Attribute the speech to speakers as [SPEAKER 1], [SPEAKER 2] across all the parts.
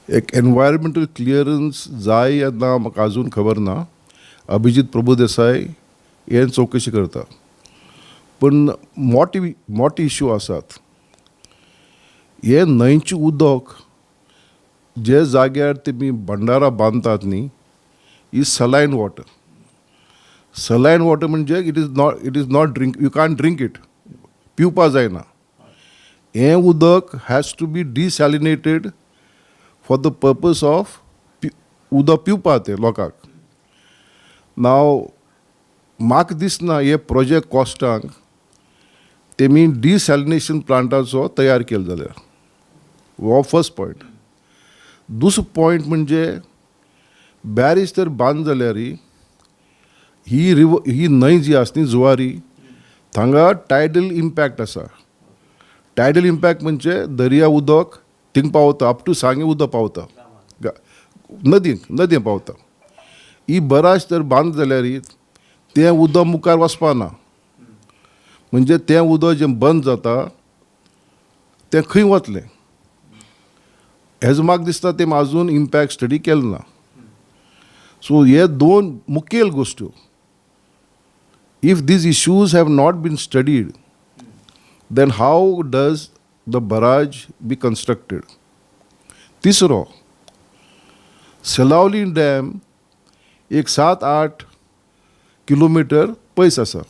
[SPEAKER 1] एक environmental clearance जाय या ना म्हाका अजून खबर ना. अभिजीत प्रभुदेसाय हे चवकशी करता. पण मोठे इश्यू आसात. हे न्हंयचें उदक जे जाग्यार तेमी भंडारा बांदतात न्ही, is saline water. Saline water म्हणजे it is not drink, you can't drink it, पिवपा जायना. हें उदक has to be desalinated for the purpose of उदक पिवपा ते लोकांक. नाव म्हाका दिसना हे प्रोजेक्ट कॉस्टांक तेमी डिसॅलिनेशन प्लांटाचो तयार केलो जाल्यार. हो फर्स्ट पॉयंट. दुसरो पॉयंट म्हणजे बॅरीज तर बांद जाल्यार ही न्हंय जी आसा न्ही जुवारी, हांगा टायडल इम्पॅक्ट आसा. टायडल इम्पॅक्ट म्हणजे दर्या उदक थिंग पावता, अप टू सांगे उदक पावता, नदींत पावता. ही बराज तर बांद जाल्यार तें उदक मुखार वचपाना. म्हणजे तें उदक जें बंद जाता तें खंय वतलें हेजो म्हाका दिसता तें अजून इम्पॅक्ट स्टडी केलो ना. सो हे दोन मुखेल गोश्ट्यो. If these issues have not been studied, then how does the barrage be constructed? तिसरो, सेलावली डॅम एक 7-8 किलोमीटर पयस आसा.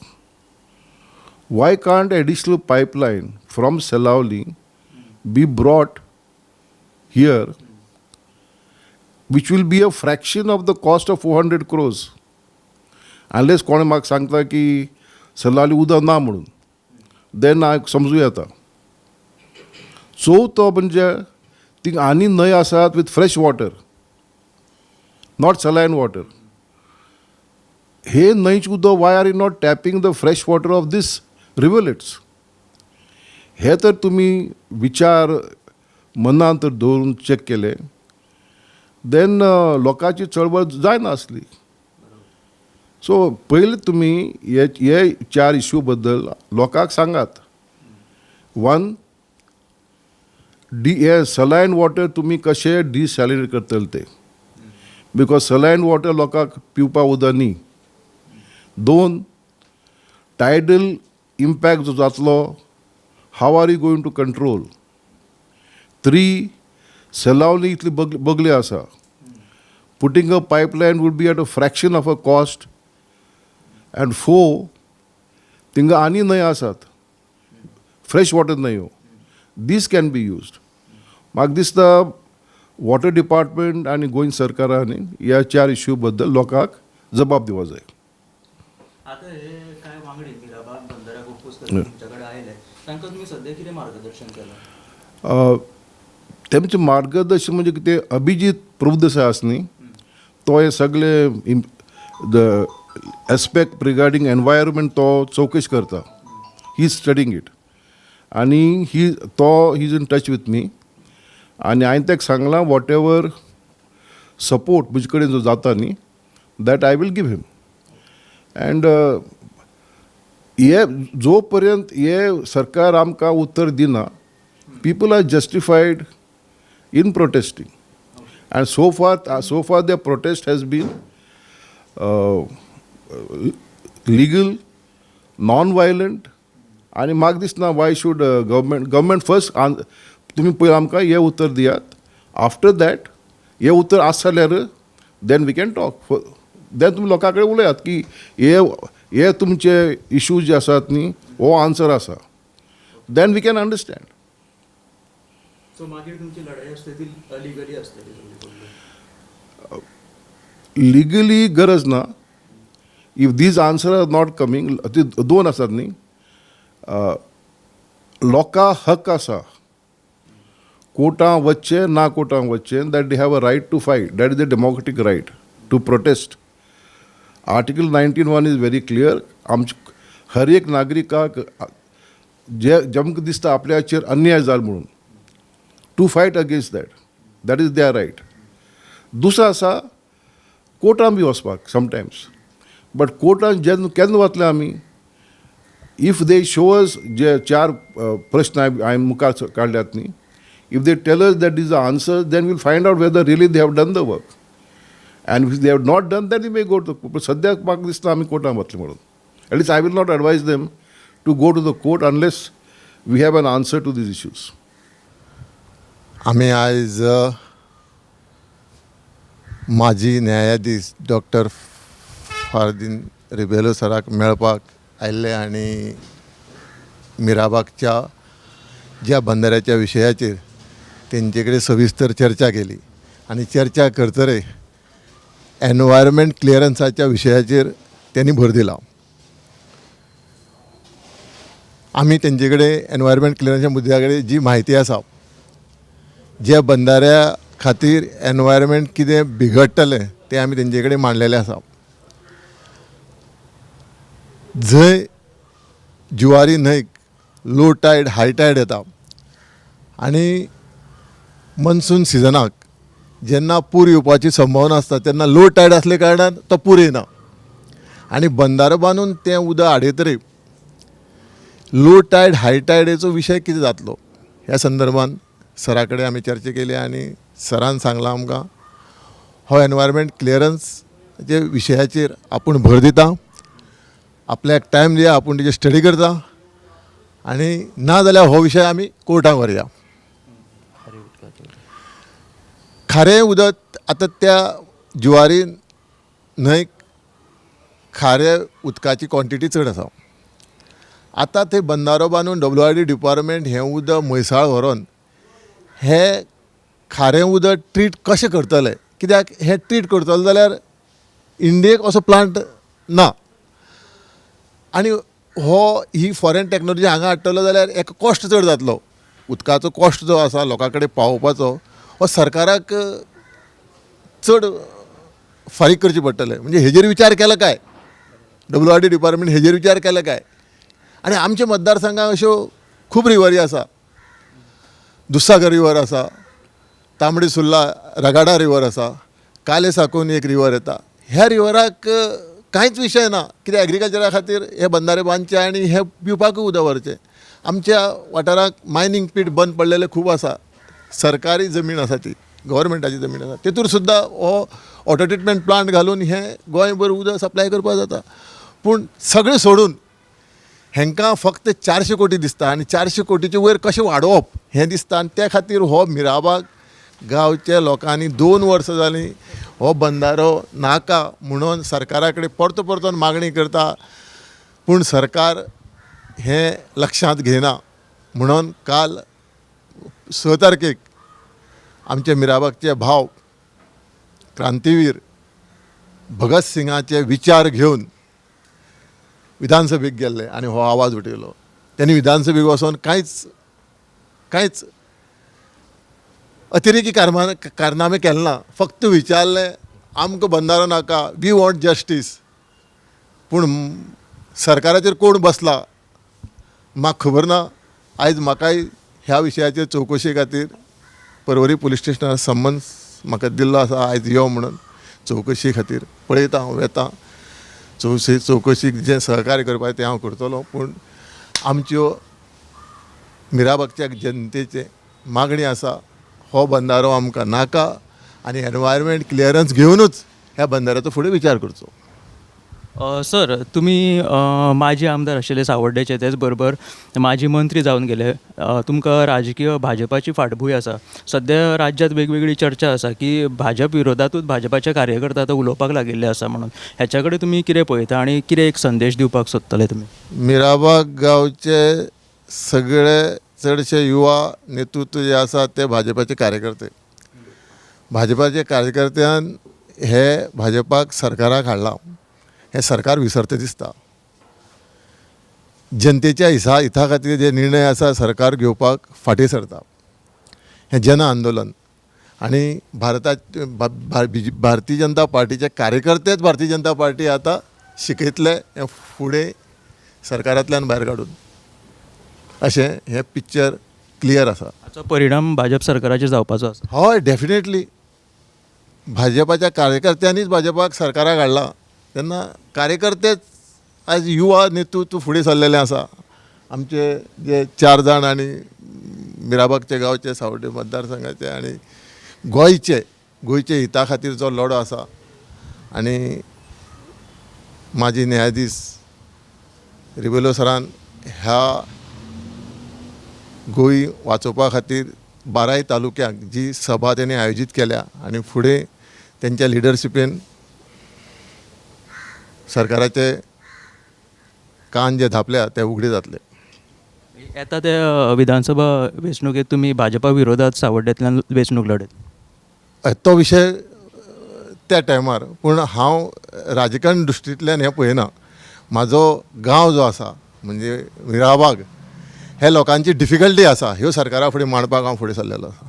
[SPEAKER 1] Why can't additional pipeline from Selauli be brought here, which will be a fraction of the cost of 400 crores? Unless कोणे म्हाका सांगता की सलावली उदक ना म्हणून, देन हांव समजूं येता. चवथो म्हणजे थिंग आनी न्हंय आसात with fresh water, not saline water. हे न्हंयचें उदक why are you not tapping the fresh water of these rivulets? हे तर तुमी विचार मनांत तर दवरून चॅक केले, देन लोकांची चळवळ जायना आसली. सो पयलीं तुमी हे 4 इश्यू बद्दल लोकांक सांगात. वन, हे सलायन वॉटर तुमी कशें डिसॅलिनेट करतले ते, बिकॉज सलायन वॉटर लोकांक पिवपा उदक न्ही. 2, टायडल इम्पॅक्ट जो जातलो, how are you going to control? 3, सेलावली इतली बगली आसा, putting a pipeline would be at a fraction of a cost. And 4, थिंगा आनी न्हंय आसात, फ्रेश वॉटर न्हंयो, दीस कॅन बी यूज्ड. म्हाका दिसता वॉटर डिपार्टमेंट आनी गोंय सरकारान ह्या 4 इश्यू बद्दल लोकांक जबाब दिवं जाय.
[SPEAKER 2] आता हे काय वांगडी मिराबाग बंदरा कुस्कर तुमच्याकडे आयले, तांकां तुम्ही सध्या कितें मार्गदर्शन केलां?
[SPEAKER 1] तेमचें मार्गदर्शन म्हणजे कितें, अभिजीत प्रभुदेसाय आसा न्ही, तो हे सगळे द एस्पेक्ट रिगार्डींग एनवायरमेंट तो चवकशी करता. ही इज स्टडींग इट आनी he is in touch with me. आनी हांवें ताका सांगलां वॉट एवर सपोर्ट म्हजे कडेन जो जाता न्ही, that I will give him. And हे जो पर्यंत हे सरकार आमकां उत्तर दिना, people are justified in protesting. And so far the protest has been legal, non violent. आनी म्हाका दिसना वाय शूड गव्हर्मेंट फर्स्ट तुमी पयलीं आमकां हें उत्तर दियात. आफ्टर दॅट हें उत्तर आसा जाल्यार then we can talk. Then तुमी लोकां कडेन उलयात की हे तुमचे इश्यूज जे आसात न्ही, हो आन्सर आसा, then we can understand.
[SPEAKER 2] So मागीर तुमची लढाई असते ती अलिगली असते?
[SPEAKER 1] लिगली गरज ना. If these answer are not coming, दोन आसात न्ही, लोकां हक आसा कोर्टां वचचें ना कोर्टां वचचें, that they have a right to fight. That is the democratic right to protest. Article 19(1) is very clear. हर एक नागरिकाक जेमकां दिसता आपल्याचेर अन्याय जाला म्हणून, to fight against that is their right. दुसरो आसा कोर्टान बी वचपाक समटायम्स. बट कोर्टान केन्ना वतले आमी? इफ दे शो अस जे 4 प्रश्न हांवें मुखार काडल्यात न्ही, If they tell us that these are answers, then we'll find out whether really they have done the work. And if they have not done, then we may go to the court. But सध्या म्हाका दिसता आमी कोर्टांत वतले म्हणून. At least I will not advise them to go to the court unless we have an answer to these issues.
[SPEAKER 3] आमी आयज माजी न्यायाधीश डॉक्टर फार्दीन रिबेलो सराक मेळपाक आयिल्ले आनी मिराबागच्या ज्या बंदराच्या विशयाचेर तेंचे कडेन सविस्तर चर्चा केली आनी चर्चा करतरे एनवायरमेंट क्लियरन्साच्या विशयाचेर त्यांनी भर दिला. आमी तेंचे कडेन एनवायरमेंट क्लियरन्सच्या मुद्द्या कडेन जी म्हायती आसा, ज्या बंदाऱ्या खातीर एनवायरमेंट कितें बिगडटलें तें आमी तेंचे कडेन मांडलेलें आसा. जंय जुवारी न्हंयक लो टायड हाय टायड येता आनी मनसून सिजनाक जेन्ना पूर येवपाची संभावना आसता तेन्ना लो टायड आसले कारणान तो पूर येना आनी बंदारो बांदून तें उदक आडयतरी लो टायड हाय टायडीचो विशय कितें जातलो ह्या संदर्भान सरा कडेन आमी चर्चा केली आनी सरान सांगलां आमकां हो एनवायरमेंट क्लियरन्सचे विशयाचेर आपूण भर दिता, आपल्याक टायम दिया, आपूण तेजेर स्टडी करता आनी ना जाल्यार हो विशय आमी कोर्टाक व्हरया. खारें उदक आतां त्या जुवारी न्हंयक खाऱ्या उदकाची क्वॉन्टिटी चड आसा. आतां थंय बंदारो बांदून WRD डिपार्टमेंट हें उदक म्हैसाळ व्हरोन हें खारें उदक ट्रीट कशें करतले, कित्याक हें ट्रीट करतलो जाल्यार इंडियेक असो प्लांट ना आनी ही फॉरेन टॅक्नोलॉजी हांगा हाडटलो जाल्यार हेका कॉस्ट चड जातलो. उदकाचो कॉस्ट जो आसा लोकां कडेन पावोवपाचो हो सरकाराक चड फारीक करचें पडटलें. म्हणजे हेजेर विचार केलो काय, WRD डिपार्टमेंट हेजेर विचार केलो काय. आनी आमच्या मतदारसंघाक अश्यो खूब रिवरी आसा. दुसागर रिवर आसा, तांबडी सुर्ला रगाडा रिवर आसा, काले साकून एक रिवर येता. ह्या रिवराक कांयच विशय ना, कित्याक एग्रीकल्चरा खातीर हे बंदारे बांदचे आनी हे पिवपाकूय उदक व्हरचें. आमच्या वाठाराक मायनींग पीट बंद पडलेले खूब आसा. सरकारी जमीन आसा ती गव्हर्मेंटाची जमीन आसा, तेतूर सुद्दां हो वॉटर ट्रिटमेंट प्लांट घालून हें गोंयभर उदक सप्लाय करपाक जाता. पूण सगळें सोडून हेंकां फक्त 400 कोटी दिसता आनी 400 कोटीचे वयर कशें वाडोवप हें दिसता. आनी त्या खातीर हो मिराबाग गांवच्या लोकांनी 2 वर्सां जालीं हो बंदारो नाका म्हणून सरकारा कडेन परतो परतून मागणी करता. पूण सरकार हें लक्षांत घेना म्हणून काल 6 तारखेक आमचे मिराबागचे भाव क्रांतीवीर भगत सिंगाचे विचार घेवन विधानसभेक गेल्ले आनी हो आवाज उठयलो. त्यांनी विधानसभेक वचोन कांयच अतिरेकी कारनामे केले ना. फक्त विचारलें आमकां बंदारो नाका, वी वॉन्ट जस्टीस. पूण सरकाराचेर कोण बसला म्हाका खबर ना. आयज म्हाकाय ह्या विशयाचेर चवकशे खातीर पर्वरी पुलीस स्टेशनार समन्स म्हाका दिल्लो आसा आयज यो म्हणून चवकशे खातीर. पळयता हांव येता, चवकशीक जें सहकार्य करपाचें तें हांव करतलो. पूण आमच्यो मिराबागच्या जनतेचे मागणी आसा हो बंदारो आमकां नाका आनी एनवायरमेंट क्लियरन्स घेवनूच ह्या बंदाराचो फुडें विचार करचो.
[SPEAKER 2] सर, तुम्ही माजी आमदार आशिल्ले सावर्डेचे, तेच बरोबर माजी मंत्री जावन गेले. तुमकां राजकीय भाजपाची फाटभूंय आसा. सध्या राज्यांत वेगवेगळी चर्चा आसा की भाजप विरोधातूच भाजपाचे कार्यकर्ते आतां उलोवपाक लागिल्ले आसा म्हणून. ह्याच्या कडेन तुमी कितें पळयता आनी कितें एक संदेश दिवपाक सोदतले तुमी?
[SPEAKER 3] मिराबाग गांवचे सगळे चडशे युवा नेतृत्व जे आसा ते भाजपाचे कार्यकर्ते. भाजपाच्या कार्यकर्त्यान हे भाजपाक सरकाराक हाडला. हें सरकार विसरता दिसता. जनतेच्या हिता खातीर जे निर्णय आसा सरकार घेवपाक फाटीं सरता. हें जन आंदोलन आनी भारतीय जनता पार्टीचे कार्यकर्तेच भारतीय जनता पार्टी आतां शिकयतले हें फुडें सरकारांतल्यान भायर काडून अशें हें पिक्चर क्लियर आसा.
[SPEAKER 2] हाचो परिणाम भाजप सरकाराचेर जावपाचो आसा.
[SPEAKER 3] हय, डेफिनेटली. भाजपाच्या कार्यकर्त्यांनीच भाजपाक सरकाराक हाडला तेन्ना कार्यकर्तेच आज युवा नेतृत्व फुडें सरलेलें आसा. आमचे जे 4 जाण आनी मिराबागचे गांवचे सावड्डे मतदारसंघाचे आनी गोंयचे हिता खातीर जो लढो आसा आनी माजी न्यायाधीश रिबेलो सरान ह्या गोंय वाचोवपा खातीर 12 तालुक्यांक जी सभा तेणी आयोजीत केल्या आनी फुडें तेंच्या लिडरशिपेन सरकाराचे कान जे धापल्या ते उगडे जातले.
[SPEAKER 2] येता त्या विधानसभा वेंचणुकेत तुमी भाजपा विरोधात सावड्ड्यांतल्यान वेंचणूक लढयत.
[SPEAKER 3] तो विशय त्या टायमार पूण हांव राजकारण दृश्टींतल्यान हें पळयना. म्हाजो गांव जो आसा म्हणजे मिराबाग हे लोकांची डिफिकल्टी आसा ह्यो सरकारा फुडें मांडपाक हांव फुडें सरलेलो आसा.